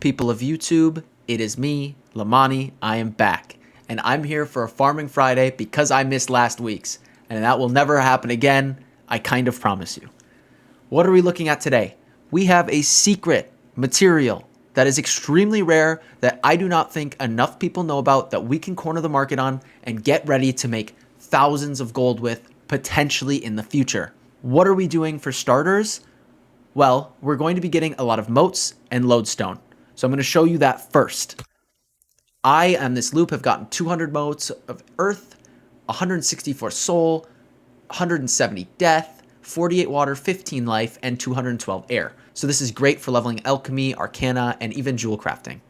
People of YouTube, it is me, Lamani. I am back, and I'm here for a Farming Friday because I missed last week's, and that will never happen again, I kind of promise you. What are we looking at today? We have a secret material that is extremely rare that I do not think enough people know about that we can corner the market on and get ready to make thousands of gold with potentially in the future. What are we doing for starters? Well, we're going to be getting a lot of motes and lodestone. So I'm going to show you that first. I, on this loop, have gotten 200 motes of earth, 164 soul, 170 death, 48 water, 15 life, and 212 air. So this is great for leveling alchemy, arcana, and even jewel crafting.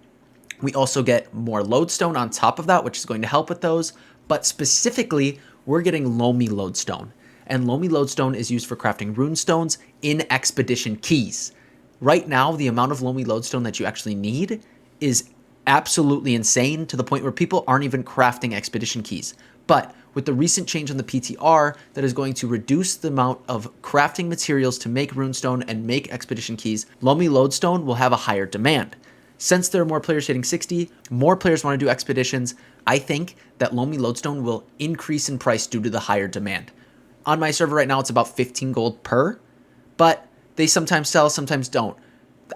We also get more lodestone on top of that, which is going to help with those. But specifically, we're getting loamy lodestone. And loamy lodestone is used for crafting runestones in expedition keys. Right now, the amount of loamy lodestone that you actually need is absolutely insane to the point where people aren't even crafting expedition keys. But with the recent change on the PTR that is going to reduce the amount of crafting materials to make runestone and make expedition keys, loamy lodestone will have a higher demand. Since there are more players hitting 60, more players want to do expeditions, I think that loamy lodestone will increase in price due to the higher demand. On my server right now, it's about 15 gold per, but they sometimes sell, sometimes don't.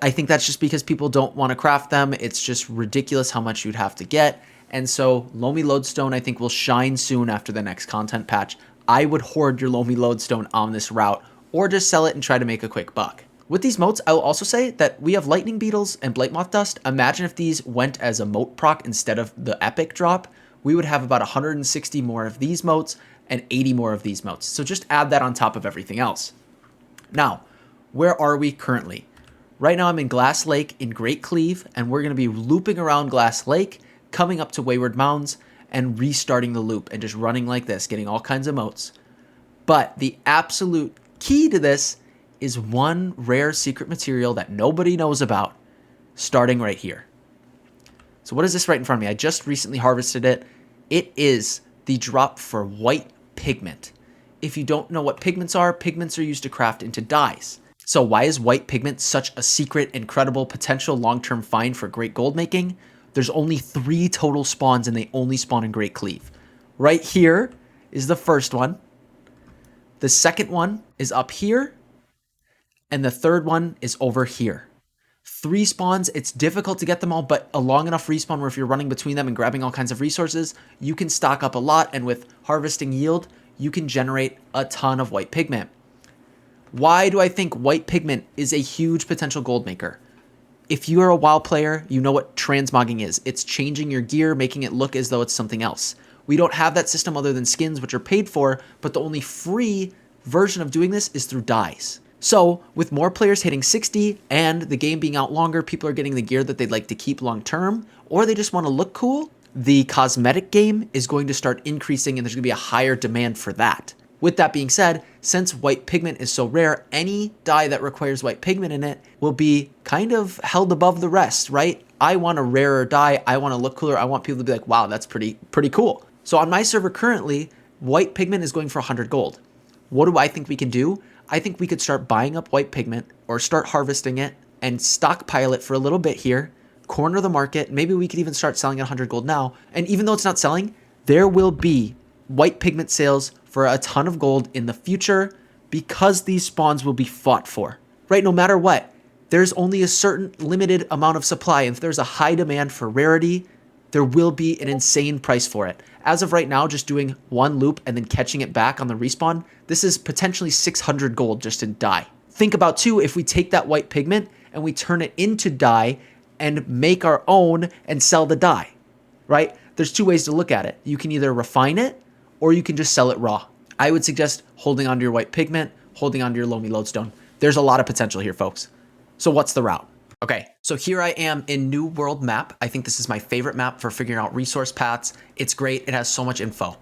I think that's just because people don't want to craft them. It's just ridiculous how much you'd have to get. And so loamy lodestone, I think, will shine soon after the next content patch. I would hoard your loamy lodestone on this route or just sell it and try to make a quick buck. With these motes, I will also say that we have lightning beetles and blight moth dust. Imagine if these went as a mote proc instead of the epic drop. We would have about 160 more of these motes and 80 more of these motes. So just add that on top of everything else. Now, where are we currently? Right now I'm in Glass Lake in Great Cleave, and we're going to be looping around Glass Lake, coming up to Wayward Mounds, and restarting the loop and just running like this, getting all kinds of motes. But the absolute key to this is one rare secret material that nobody knows about, starting right here. So what is this right in front of me? I just recently harvested it. It is the drop for white pigment. If you don't know what pigments are used to craft into dyes. So why is white pigment such a secret, incredible, potential long-term find for great gold making? There's only 3 total spawns and they only spawn in Great Cleave. Right here is the first one. The second one is up here. And the third one is over here. 3 spawns, it's difficult to get them all, but a long enough respawn where if you're running between them and grabbing all kinds of resources, you can stock up a lot, and with harvesting yield, you can generate a ton of white pigment. Why do I think white pigment is a huge potential gold maker? If you are a WoW player, you know what transmogging is. It's changing your gear, making it look as though it's something else. We don't have that system other than skins, which are paid for, but the only free version of doing this is through dyes. So with more players hitting 60 and the game being out longer, people are getting the gear that they'd like to keep long term, or they just want to look cool, the cosmetic game is going to start increasing and there's going to be a higher demand for that. With that being said, since white pigment is so rare, any dye that requires white pigment in it will be kind of held above the rest, right? I want a rarer dye. I want to look cooler. I want people to be like, wow, that's pretty cool. So on my server currently, white pigment is going for 100 gold. What do I think we can do? I think we could start buying up white pigment or start harvesting it and stockpile it for a little bit here, corner the market. Maybe we could even start selling at 100 gold now. And even though it's not selling, there will be white pigment sales for a ton of gold in the future because these spawns will be fought for, right? No matter what, there's only a certain limited amount of supply. If there's a high demand for rarity, there will be an insane price for it. As of right now, just doing one loop and then catching it back on the respawn, this is potentially 600 gold just in dye. Think about too, if we take that white pigment and we turn it into dye and make our own and sell the dye, right? There's 2 ways to look at it. You can either refine it or you can just sell it raw. I would suggest holding onto your white pigment, holding onto your loamy lodestone. There's a lot of potential here, folks. So what's the route? Okay, so here I am in New World Map. I think this is my favorite map for figuring out resource paths. It's great. It has so much info.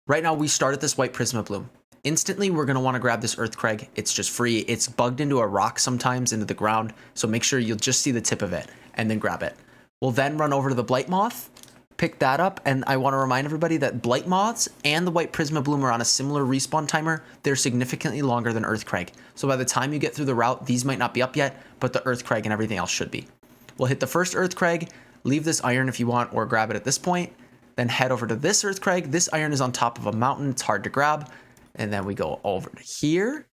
Right now, we start at this white Prisma Bloom. Instantly, we're going to want to grab this Earth Crag. It's just free. It's bugged into a rock sometimes, into the ground. So make sure you'll just see the tip of it and then grab it. We'll then run over to the Blight Moth, pick that up. And I want to remind everybody that Blight Moths and the white Prisma Bloom are on a similar respawn timer. They're significantly longer than Earth Crag. So by the time you get through the route, these might not be up yet, but the Earth Crag and everything else should be. We'll hit the first earth crag, leave this iron if you want, or grab it at this point. Then head over to this earth crag. This iron is on top of a mountain. It's hard to grab. And then we go over to here.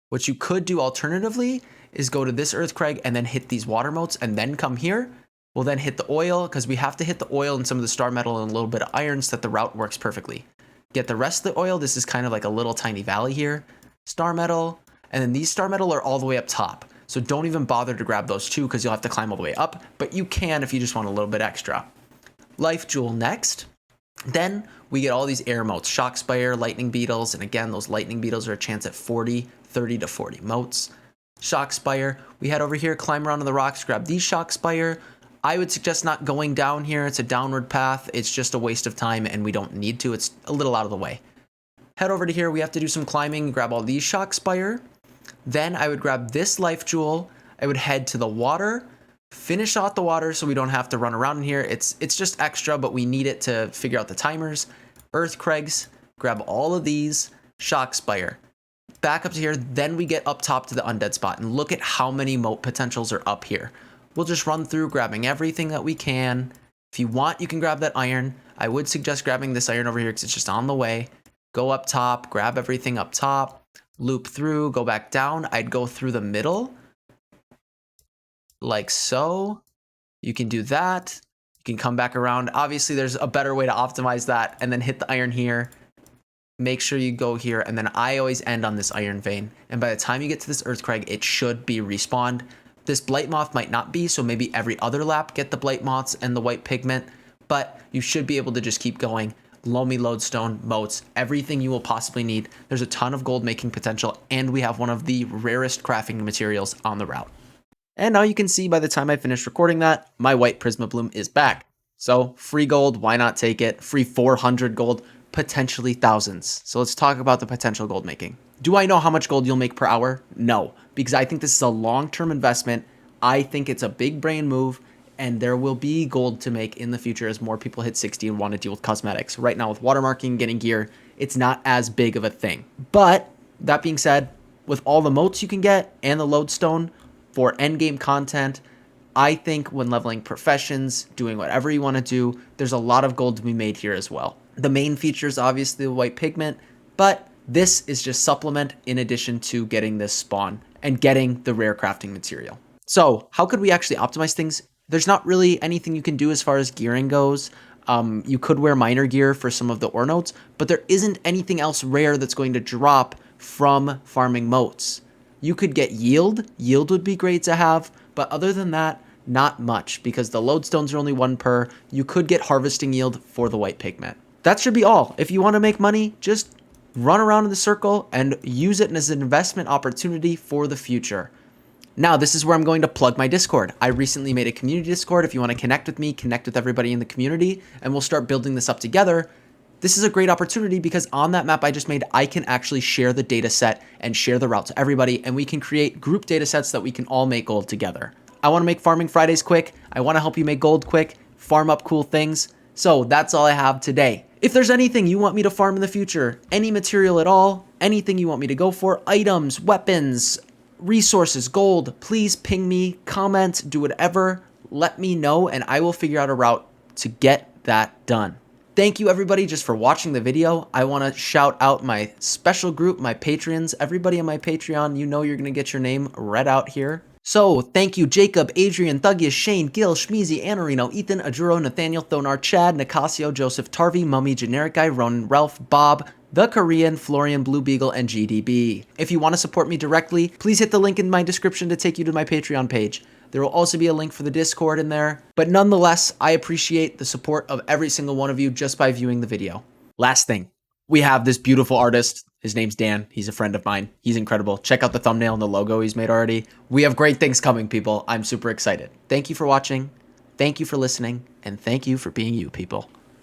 What you could do alternatively is go to this earth crag and then hit these water motes and then come here. We'll then hit the oil because we have to hit the oil and some of the star metal and a little bit of iron so that the route works perfectly. Get the rest of the oil. This is kind of like a little tiny valley here. Star metal. And then these star metal are all the way up top. So don't even bother to grab those two because you'll have to climb all the way up. But you can if you just want a little bit extra. Life jewel next. Then we get all these air motes. Shock spire, lightning beetles. And again, those lightning beetles are a chance at 30 to 40 motes. Shock spire. We head over here, climb around on the rocks, grab these shock spire. I would suggest not going down here. It's a downward path. It's just a waste of time and we don't need to. It's a little out of the way. Head over to here. We have to do some climbing, grab all these shock spire. Then I would grab this life jewel. I would head to the water, finish out the water so we don't have to run around in here. It's just extra, but we need it to figure out the timers. Earth crags, grab all of these, shock spire. Back up to here, then we get up top to the undead spot and look at how many mote potentials are up here. We'll just run through grabbing everything that we can. If you want, you can grab that iron. I would suggest grabbing this iron over here because it's just on the way. Go up top, grab everything up top, loop through, go back down. I'd go through the middle like so. You can do that. You can come back around. Obviously, there's a better way to optimize that and then hit the iron here. Make sure you go here, and then I always end on this iron vein. And by the time you get to this earth crag, it should be respawned. This blight moth might not be, so maybe every other lap get the blight moths and the white pigment, but you should be able to just keep going. Loamy lodestone, motes, everything you will possibly need. There's a ton of gold making potential, and we have one of the rarest crafting materials on the route. And now you can see by the time I finish recording that, my white Prisma Bloom is back. So free gold, why not take it? Free 400 gold, potentially thousands. So let's talk about the potential gold making. Do I know how much gold you'll make per hour? No, because I think this is a long-term investment. I think it's a big brain move, and there will be gold to make in the future as more people hit 60 and want to deal with cosmetics. Right now with watermarking, getting gear, it's not as big of a thing. But that being said, with all the motes you can get and the lodestone for endgame content, I think when leveling professions, doing whatever you want to do, there's a lot of gold to be made here as well. The main feature is obviously the white pigment, but this is just supplement in addition to getting this spawn and getting the rare crafting material. So how could we actually optimize things? There's not really anything you can do as far as gearing goes. You could wear minor gear for some of the ore nodes, but there isn't anything else rare that's going to drop from farming motes. You could get yield. Yield would be great to have, but other than that, not much because the lodestones are only 1 per. You could get harvesting yield for the white pigment. That should be all. If you want to make money, just run around in the circle and use it as an investment opportunity for the future. Now, this is where I'm going to plug my Discord. I recently made a community Discord. If you want to connect with me, connect with everybody in the community, and we'll start building this up together. This is a great opportunity because on that map I just made, I can actually share the data set and share the route to everybody, and we can create group data sets that we can all make gold together. I want to make farming Fridays quick. I want to help you make gold quick, farm up cool things. So that's all I have today. If there's anything you want me to farm in the future, any material at all, anything you want me to go for, items, weapons, resources, gold, please ping me, comment, do whatever, let me know, and I will figure out a route to get that done. Thank you everybody just for watching the video. I want to shout out my special group, my Patreons, everybody on my Patreon. You know you're going to get your name read out here. So thank you Jacob, Adrian, Thuggius, Shane, Gil, Schmeezy, Anarino, Ethan, Ajuro, Nathaniel, Thonar, Chad, Nicasio, Joseph, Tarvi, Mummy, Generic Guy, Ronan, Ralph, Bob, The Korean, Florian, Blue Beagle, and GDB. If you want to support me directly, please hit the link in my description to take you to my Patreon page. There will also be a link for the Discord in there. But nonetheless, I appreciate the support of every single one of you just by viewing the video. Last thing, we have this beautiful artist. His name's Dan. He's a friend of mine. He's incredible. Check out the thumbnail and the logo he's made already. We have great things coming, people. I'm super excited. Thank you for watching. Thank you for listening. And thank you for being you, people.